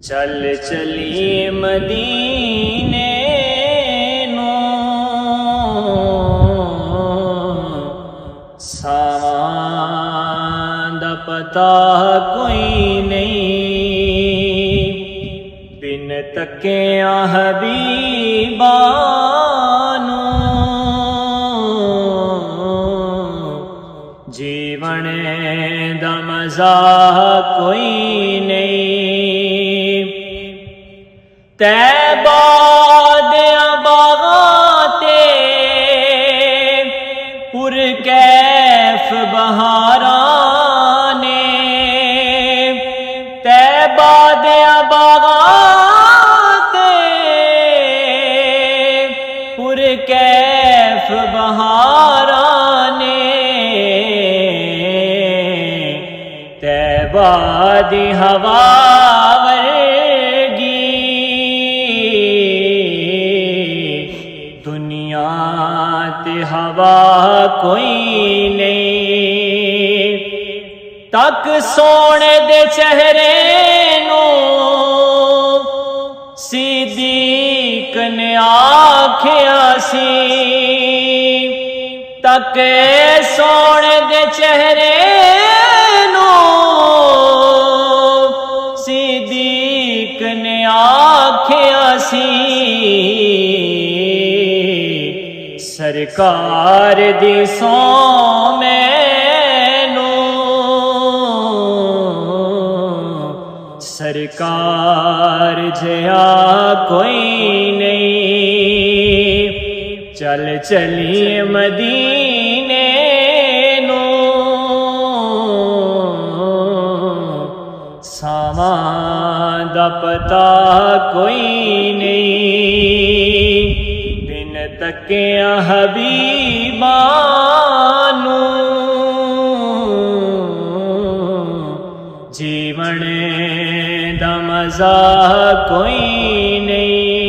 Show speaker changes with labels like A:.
A: चल चलिए मदीने सावां दा पता कोई नहीं, बिन तकिया हबीबा जीवन दा मज़ा कोई नहीं। तैबा दियां बागां ते पुरकैफ बहारां ने, तैबा दियां बागां ते पुरकैफ बहारां ने, तैबा दी हवा हवा कोई नहीं। तक सोने दे चेहरे नू सिद्दीक ने आख्या सी, तक सोने दे चेहरे नू सिद्दीक ने आख्या सी, सरकार दी सौ मैनू, सरकार जिहा कोई नहीं। चल चलिए मदीने नू सावां दा पता कोई नहीं, तकिया हबीबा जीवन दा मज़ा कोई नहीं।